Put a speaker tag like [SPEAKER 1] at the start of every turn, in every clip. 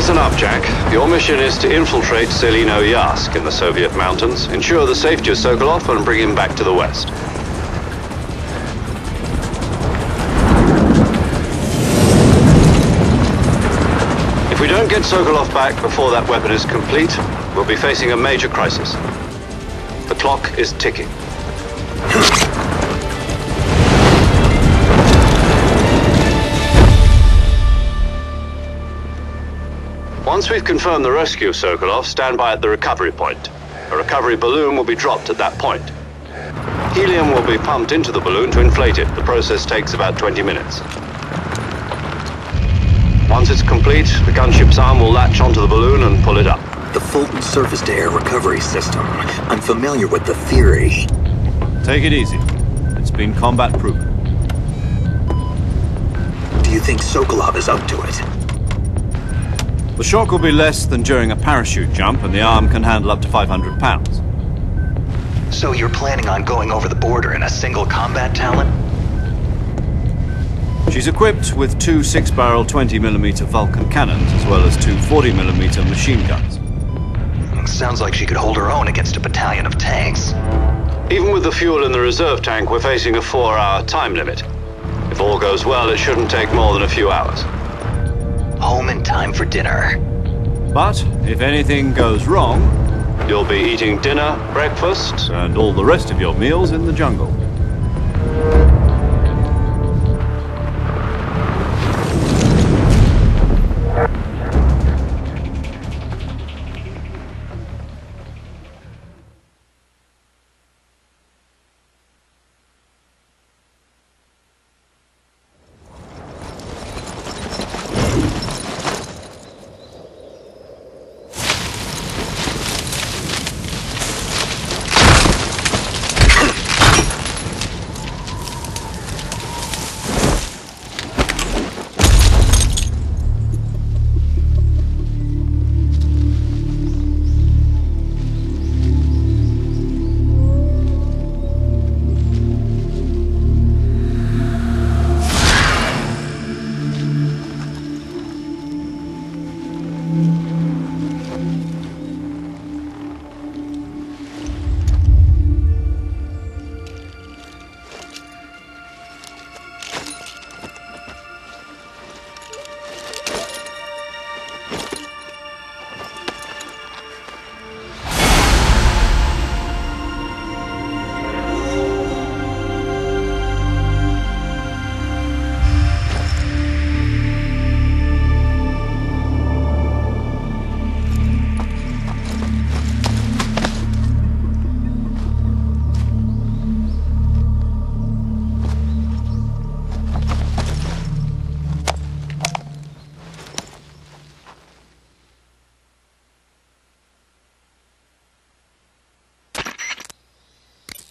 [SPEAKER 1] Listen up, Jack. Your mission is to infiltrate Selino-Yask in the Soviet mountains, ensure the safety of Sokolov, and bring him back to the West. If we don't get Sokolov back before that weapon is complete, we'll be facing a major crisis. The clock is ticking. Once we've confirmed the rescue of Sokolov, stand by at the recovery point. A recovery balloon will be dropped at that point. Helium will be pumped into the balloon to inflate it. The process takes about 20 minutes. Once it's complete, the gunship's arm will latch onto the balloon and pull it up.
[SPEAKER 2] The Fulton surface-to-air recovery system. I'm familiar with the theory.
[SPEAKER 3] Take it easy. It's been combat-proven.
[SPEAKER 2] Do you think Sokolov is up to it?
[SPEAKER 3] The shock will be less than during a parachute jump, and the arm can handle up to 500 pounds.
[SPEAKER 2] So you're planning on going over the border in a single combat Talon?
[SPEAKER 3] She's equipped with two 6-barrel 20mm Vulcan cannons, as well as two 40mm machine guns.
[SPEAKER 2] Sounds like she could hold her own against a battalion of tanks.
[SPEAKER 1] Even with the fuel in the reserve tank, we're facing a 4-hour time limit. If all goes well, it shouldn't take more than a few hours.
[SPEAKER 2] Home in time for dinner.
[SPEAKER 3] But if anything goes wrong,
[SPEAKER 1] You'll be eating dinner, breakfast,
[SPEAKER 3] and all the rest of your meals in the jungle.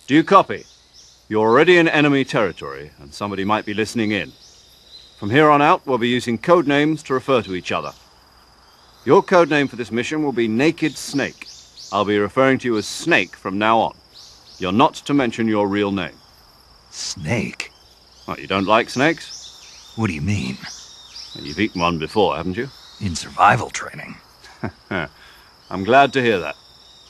[SPEAKER 3] Do you copy? You're already in enemy territory, and somebody might be listening in. From here on out, we'll be using code names to refer to each other. Your code name for this mission will be Naked Snake. I'll be referring to you as Snake from now on. You're not to mention your real name.
[SPEAKER 2] Snake?
[SPEAKER 3] Oh, you don't like snakes?
[SPEAKER 2] What do you mean?
[SPEAKER 3] Well, you've eaten one before, haven't you?
[SPEAKER 2] In survival training.
[SPEAKER 3] I'm glad to hear that.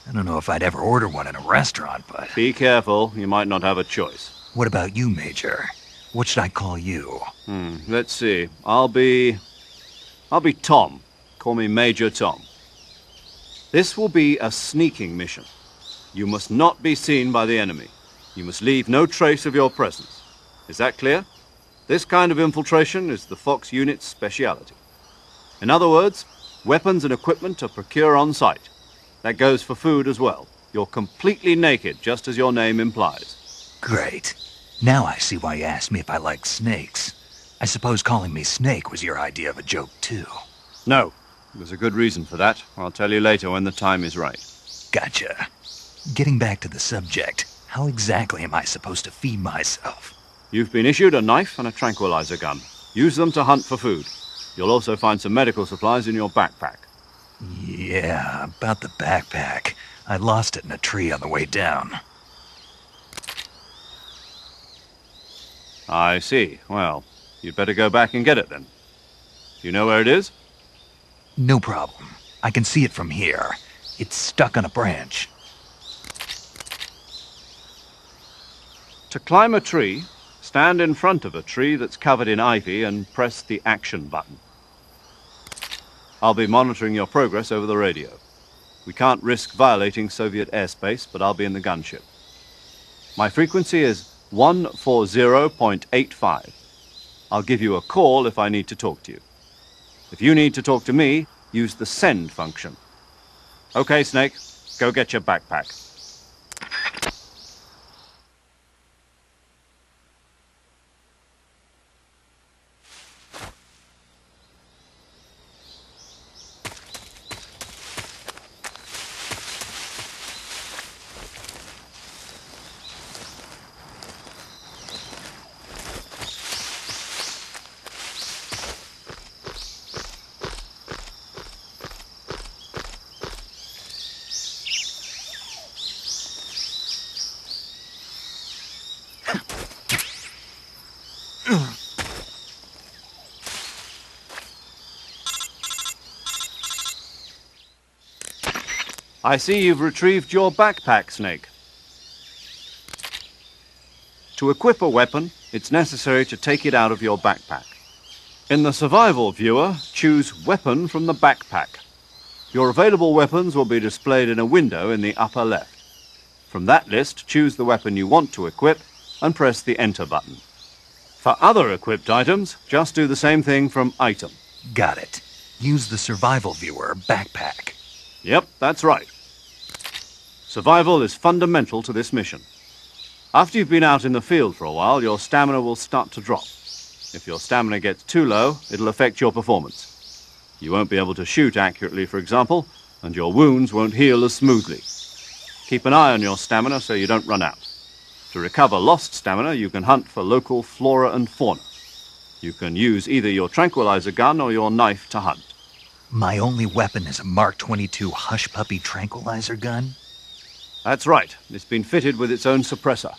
[SPEAKER 2] I don't know if I'd ever order one in a restaurant, but...
[SPEAKER 3] Be careful, you might not have a choice.
[SPEAKER 2] What about you, Major? What should I call you?
[SPEAKER 3] Let's see. I'll be Tom. Call me Major Tom. This will be a sneaking mission. You must not be seen by the enemy. You must leave no trace of your presence. Is that clear? This kind of infiltration is the Fox unit's speciality. In other words, weapons and equipment are procured on site. That goes for food as well. You're completely naked, just as your name implies.
[SPEAKER 2] Great. Now I see why you asked me if I like snakes. I suppose calling me Snake was your idea of a joke, too.
[SPEAKER 3] No. There's a good reason for that. I'll tell you later when the time is right.
[SPEAKER 2] Gotcha. Getting back to the subject, how exactly am I supposed to feed myself?
[SPEAKER 3] You've been issued a knife and a tranquilizer gun. Use them to hunt for food. You'll also find some medical supplies in your backpack.
[SPEAKER 2] Yeah, about the backpack. I lost it in a tree on the way down.
[SPEAKER 3] I see. Well, you'd better go back and get it then. Do you know where it is?
[SPEAKER 2] No problem. I can see it from here. It's stuck on a branch.
[SPEAKER 3] To climb a tree, stand in front of a tree that's covered in ivy and press the action button. I'll be monitoring your progress over the radio. We can't risk violating Soviet airspace, but I'll be in the gunship. My frequency is 140.85. I'll give you a call if I need to talk to you. If you need to talk to me, use the send function. Okay, Snake, go get your backpack. I see you've retrieved your backpack, Snake. To equip a weapon, it's necessary to take it out of your backpack. In the survival viewer, choose Weapon from the backpack. Your available weapons will be displayed in a window in the upper left. From that list, choose the weapon you want to equip and press the Enter button. For other equipped items, just do the same thing from Item.
[SPEAKER 2] Got it. Use the survival viewer backpack.
[SPEAKER 3] Yep, that's right. Survival is fundamental to this mission. After you've been out in the field for a while, your stamina will start to drop. If your stamina gets too low, it'll affect your performance. You won't be able to shoot accurately, for example, and your wounds won't heal as smoothly. Keep an eye on your stamina so you don't run out. To recover lost stamina, you can hunt for local flora and fauna. You can use either your tranquilizer gun or your knife to hunt.
[SPEAKER 2] My only weapon is a Mark 22 Hush Puppy tranquilizer gun?
[SPEAKER 3] That's right. It's been fitted with its own suppressor.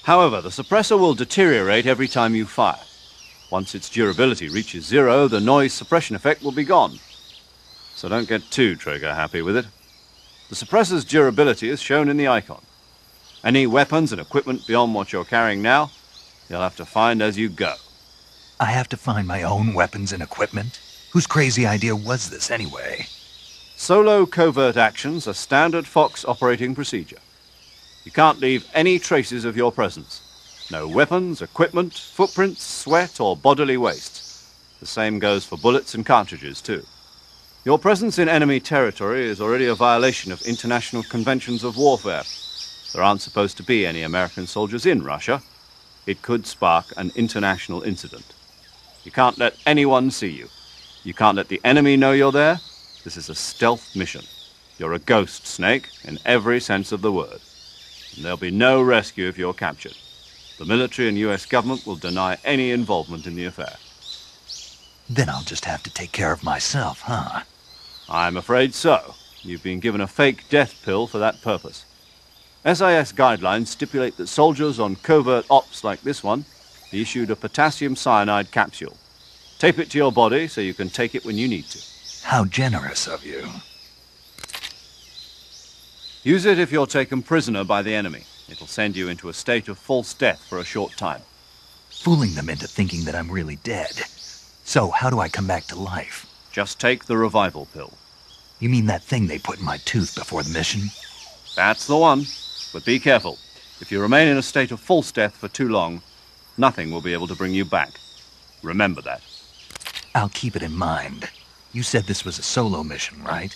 [SPEAKER 3] However, the suppressor will deteriorate every time you fire. Once its durability reaches 0, the noise suppression effect will be gone. So don't get too trigger-happy with it. The suppressor's durability is shown in the icon. Any weapons and equipment beyond what you're carrying now, you'll have to find as you go.
[SPEAKER 2] I have to find my own weapons and equipment? Whose crazy idea was this anyway?
[SPEAKER 3] Solo covert actions are standard Fox operating procedure. You can't leave any traces of your presence. No weapons, equipment, footprints, sweat, or bodily waste. The same goes for bullets and cartridges, too. Your presence in enemy territory is already a violation of international conventions of warfare. There aren't supposed to be any American soldiers in Russia. It could spark an international incident. You can't let anyone see you. You can't let the enemy know you're there. This is a stealth mission. You're a ghost, Snake, in every sense of the word. And there'll be no rescue if you're captured. The military and US government will deny any involvement in the affair.
[SPEAKER 2] Then I'll just have to take care of myself, huh?
[SPEAKER 3] I'm afraid so. You've been given a fake death pill for that purpose. SIS guidelines stipulate that soldiers on covert ops like this one be issued a potassium cyanide capsule. Tape it to your body so you can take it when you need to.
[SPEAKER 2] How generous of you.
[SPEAKER 3] Use it if you're taken prisoner by the enemy. It'll send you into a state of false death for a short time.
[SPEAKER 2] Fooling them into thinking that I'm really dead. So, how do I come back to life?
[SPEAKER 3] Just take the revival pill.
[SPEAKER 2] You mean that thing they put in my tooth before the mission?
[SPEAKER 3] That's the one. But be careful. If you remain in a state of false death for too long, nothing will be able to bring you back. Remember that.
[SPEAKER 2] I'll keep it in mind. You said this was a solo mission, right?